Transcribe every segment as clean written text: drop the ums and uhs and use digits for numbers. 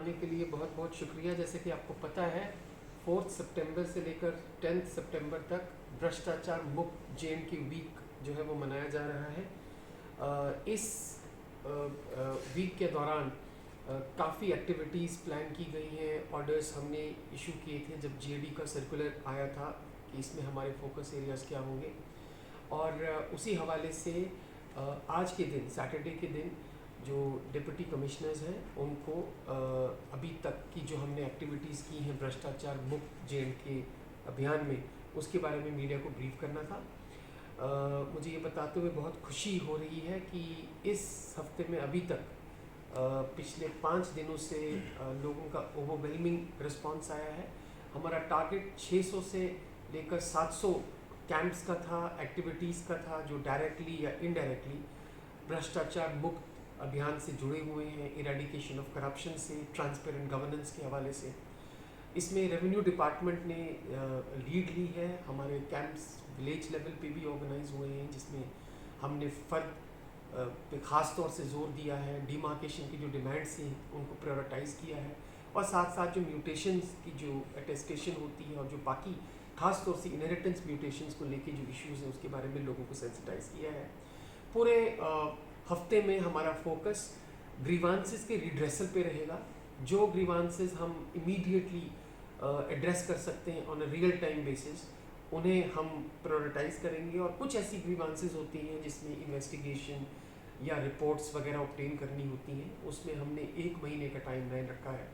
आने के लिए बहुत बहुत शुक्रिया। जैसे कि आपको पता है 4 सितंबर से लेकर 10 सितंबर तक भ्रष्टाचार मुक्त JNK वीक जो है वो मनाया जा रहा है। इस वीक के दौरान काफ़ी एक्टिविटीज़ प्लान की गई हैं। ऑर्डर्स हमने इशू किए थे जब GAD का सर्कुलर आया था कि इसमें हमारे फोकस एरियाज़ क्या होंगे, और उसी हवाले से आज के दिन सैटरडे के दिन जो डिप्टी कमिश्नर्स हैं उनको अभी तक की जो हमने एक्टिविटीज़ की हैं भ्रष्टाचार मुक्त JNK अभियान में, उसके बारे में मीडिया को ब्रीफ करना था। मुझे ये बताते हुए बहुत खुशी हो रही है कि इस हफ्ते में अभी तक पिछले 5 दिनों से लोगों का ओवरवेलमिंग रिस्पांस आया है। हमारा टारगेट 600 से लेकर 700 कैंप्स का था, एक्टिविटीज़ का था, जो डायरेक्टली या इनडायरेक्टली भ्रष्टाचार मुक्त अभियान से जुड़े हुए हैं, इरेडिकेशन ऑफ करप्शन से, ट्रांसपेरेंट गवर्नेंस के हवाले से। इसमें रेवेन्यू डिपार्टमेंट ने लीड ली है। हमारे कैंप्स विलेज लेवल पे भी ऑर्गेनाइज हुए हैं, जिसमें हमने फ़र्द पे ख़ास तौर से जोर दिया है। डिमार्केशन की जो डिमांड्स हैं उनको प्रायोरिटाइज़ किया है, और साथ साथ जो म्यूटेशंस की जो अटेस्टेशन होती है और जो बाकी ख़ास तौर से इनहेरिटेंस म्यूटेशंस को लेके जो इश्यूज़ हैं उसके बारे में लोगों को सेंसिटाइज़ किया है। पूरे हफ्ते में हमारा फोकस ग्रीवांसेस के रिड्रेसल पे रहेगा। जो ग्रीवांसेस हम इमीडिएटली एड्रेस कर सकते हैं on a real time basis, उन्हें हम प्रायोरिटाइज़ करेंगे। और कुछ ऐसी ग्रीवांसेस होती हैं जिसमें इन्वेस्टिगेशन या रिपोर्ट्स वगैरह ऑब्टेन करनी होती हैं, उसमें हमने 1 महीने का टाइम लाइन रखा है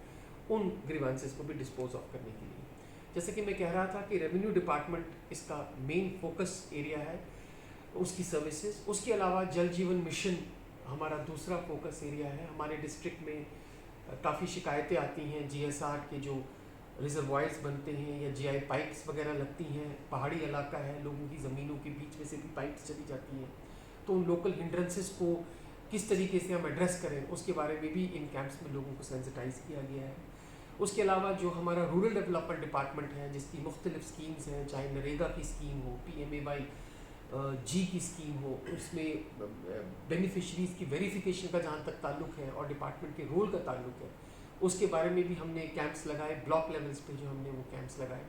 उन ग्रीवांसेस को भी डिस्पोज ऑफ करने के लिए। जैसे कि मैं कह रहा था कि रेवेन्यू डिपार्टमेंट इसका मेन फोकस एरिया है, उसकी सर्विसेज। उसके अलावा जल जीवन मिशन हमारा दूसरा फोकस एरिया है। हमारे डिस्ट्रिक्ट में काफ़ी शिकायतें आती हैं, GSR के जो रिजर्वायर्स बनते हैं या GI पाइप्स वगैरह लगती हैं, पहाड़ी इलाका है, लोगों की ज़मीनों के बीच में से भी पाइप्स चली जाती हैं, तो उन लोकल हिंड्रेंसेस को किस तरीके से हम एड्रेस करें उसके बारे में भी इन कैंप्स में लोगों को सेंसिटाइज़ किया गया है। उसके अलावा जो हमारा रूरल डेवलपमेंट डिपार्टमेंट है, जिसकी मुख्तलिफ स्कीम्स हैं, चाहे नरेगा की स्कीम हो, PMAY-G की स्कीम हो, उसमें बेनिफिशरीज़ की वेरिफिकेशन का जहाँ तक ताल्लुक़ है और डिपार्टमेंट के रोल का ताल्लुक़ है, उसके बारे में भी हमने कैंप्स लगाए। ब्लॉक लेवल्स पे जो हमने वो कैंप्स लगाए।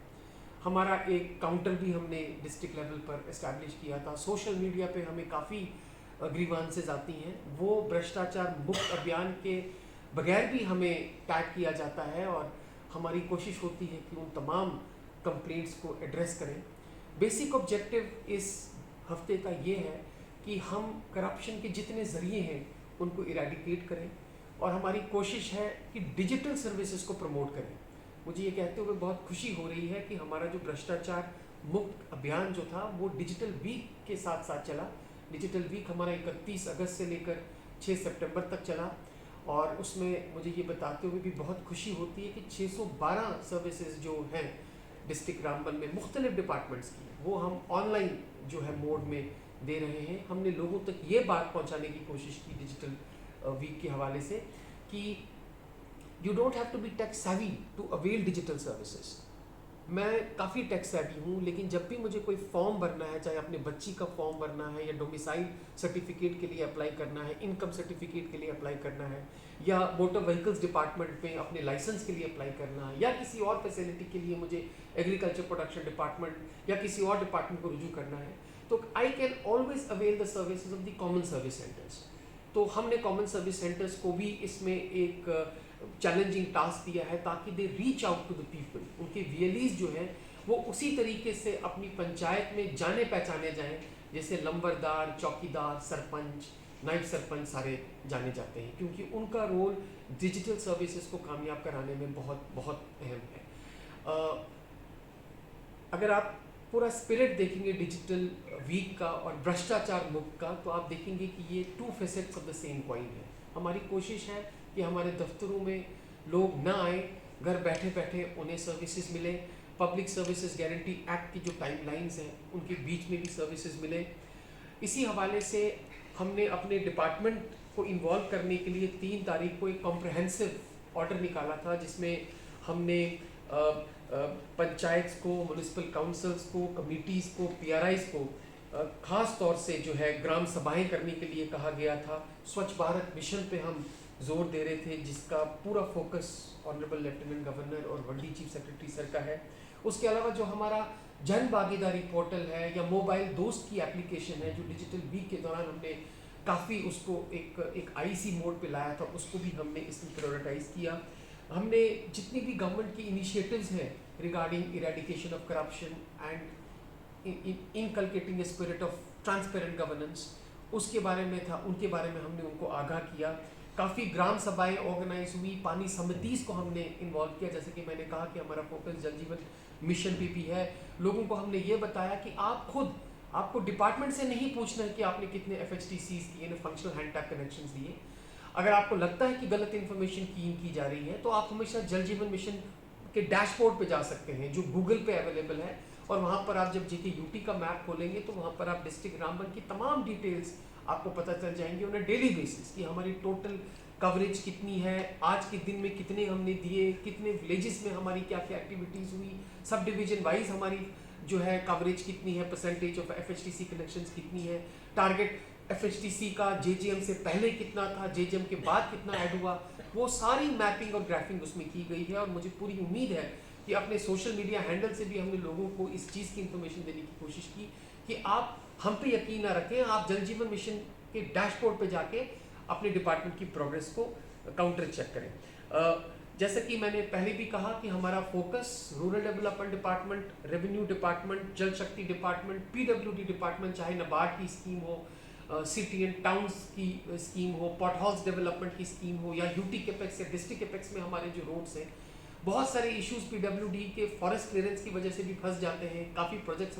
हमारा एक काउंटर भी हमने डिस्ट्रिक्ट लेवल पर इस्टेब्लिश किया था। सोशल मीडिया पे हमें काफ़ी ग्रीवांसेस आती हैं, वो भ्रष्टाचार मुक्त अभियान के बगैर भी हमें टैग किया जाता है, और हमारी कोशिश होती है कि उन तमाम कंप्लेंट्स को एड्रेस करें। बेसिक ऑब्जेक्टिव इस हफ्ते का ये है कि हम करप्शन के जितने ज़रिए हैं उनको इरेडिकेट करें, और हमारी कोशिश है कि डिजिटल सर्विसेज को प्रमोट करें। मुझे ये कहते हुए बहुत खुशी हो रही है कि हमारा जो भ्रष्टाचार मुक्त अभियान जो था वो डिजिटल वीक के साथ साथ चला। डिजिटल वीक हमारा 31 अगस्त से लेकर 6 सितंबर तक चला, और उसमें मुझे ये बताते हुए भी बहुत खुशी होती है कि 612 सर्विसेज जो हैं डिस्ट्रिक्ट रामबन में मुख्तलिफ डिपार्टमेंट्स की, वो हम ऑनलाइन जो है मोड में दे रहे हैं। हमने लोगों तक ये बात पहुंचाने की कोशिश की डिजिटल वीक के हवाले से कि you don't have to be tech savvy to avail digital services. मैं काफ़ी टेक सेवी हूँ, लेकिन जब भी मुझे कोई फॉर्म भरना है, चाहे अपने बच्ची का फॉर्म भरना है, या डोमिसाइल सर्टिफिकेट के लिए अप्लाई करना है, इनकम सर्टिफिकेट के लिए अप्लाई करना है, या मोटर व्हीकल्स डिपार्टमेंट में अपने लाइसेंस के लिए अप्लाई करना है, या किसी और फैसिलिटी के लिए मुझे एग्रीकल्चर प्रोडक्शन डिपार्टमेंट या किसी और डिपार्टमेंट को रुजू करना है, तो I can always avail the services of the common service centres. तो हमने कॉमन सर्विस सेंटर्स को भी इसमें एक चैलेंजिंग टास्क दिया है, ताकि they reach out to the people. उनके VLEs जो हैं वो उसी तरीके से अपनी पंचायत में जाने पहचाने जाएं जैसे लंबरदार, चौकीदार, सरपंच, नायब सरपंच सारे जाने जाते हैं, क्योंकि उनका रोल डिजिटल सर्विसेज को कामयाब कराने में बहुत बहुत अहम है। अगर आप पूरा स्पिरिट देखेंगे डिजिटल वीक का और भ्रष्टाचार मुक्त का, तो आप देखेंगे कि ये 2 facets of the same coin है। हमारी कोशिश है कि हमारे दफ्तरों में लोग ना आए, घर बैठे बैठे उन्हें सर्विसेज मिले। पब्लिक सर्विसेज गारंटी एक्ट की जो टाइमलाइंस हैं उनके बीच में भी सर्विसेज मिले। इसी हवाले से हमने अपने डिपार्टमेंट को इन्वॉल्व करने के लिए 3 तारीख को एक कॉम्प्रहेंसिव ऑर्डर निकाला था, जिसमें हमने पंचायत को, म्यूनिसिपल काउंसिल्स को, कमिटीज़ को, PRIs को ख़ास तौर से जो है ग्राम सभाएं करने के लिए कहा गया था। स्वच्छ भारत मिशन पे हम जोर दे रहे थे, जिसका पूरा फोकस ऑनरेबल लेफ्टिनेंट गवर्नर और वर्डी चीफ सेक्रेटरी सर का है। उसके अलावा जो हमारा जन भागीदारी पोर्टल है या मोबाइल दोस्त की एप्लीकेशन है, जो डिजिटल वीक के दौरान हमने काफ़ी उसको एक आईसी मोड पे लाया था, उसको भी हमने इसमें प्रायोरिटाइज किया। हमने जितनी भी गवर्नमेंट की इनिशिएटिव्स हैं regarding eradication of corruption and inculcating a spirit of transparent governance, उसके बारे में था, उनके बारे में हमने उनको आगाह किया। काफ़ी ग्राम सभाएं ऑर्गेनाइज हुई, पानी समितिस को हमने इन्वॉल्व किया। जैसे कि मैंने कहा कि हमारा फोकस जल जीवन मिशन पे भी है। लोगों को हमने ये बताया कि आप खुद, आपको डिपार्टमेंट से नहीं पूछना है कि आपने कितने FHTCs दिए, फंक्शनल हैंड टैप कनेक्शंस दिए। अगर आपको लगता है कि गलत इन्फॉर्मेशन की जा रही है, तो आप हमेशा जल जीवन मिशन के डैशबोर्ड पे जा सकते हैं, जो गूगल पे अवेलेबल है। और वहाँ पर आप जब JKUT का मैप खोलेंगे तो वहाँ पर आप डिस्ट्रिक्ट रामबन की तमाम डिटेल्स आपको पता चल जाएंगी ऑन अ डेली बेसिस कि हमारी टोटल कवरेज कितनी है, आज के दिन में कितने हमने दिए, कितने विलेजेस में हमारी क्या क्या एक्टिविटीज़ हुई, सब डिवीजन वाइज हमारी जो है कवरेज कितनी है, परसेंटेज ऑफ FHTC कनेक्शंस कितनी है, टारगेट FHTC का JJM से पहले कितना था, JJM के बाद कितना ऐड हुआ, वो सारी मैपिंग और ग्राफिंग उसमें की गई है। और मुझे पूरी उम्मीद है कि अपने सोशल मीडिया हैंडल से भी हमने लोगों को इस चीज़ की इंफॉर्मेशन देने की कोशिश की कि आप हम पे यकीन ना रखें, आप जल जीवन मिशन के डैशबोर्ड पे जाके अपने डिपार्टमेंट की प्रोग्रेस को काउंटर चेक करें। जैसा कि मैंने पहले भी कहा कि हमारा focus rural development department, revenue department, जल शक्ति डिपार्टमेंट, PWD डिपार्टमेंट, चाहे नाबार्ड की स्कीम हो, सिटी एंड टाउन्स की स्कीम हो, पॉट हाउस डेवलपमेंट की स्कीम हो, या UT कैपेक्स या डिस्ट्रिक्ट कैपेक्स में हमारे जो रोड्स हैं, बहुत सारे इश्यूज PWD के फॉरेस्ट क्लियरेंस की वजह से भी फंस जाते हैं। काफ़ी प्रोजेक्ट्स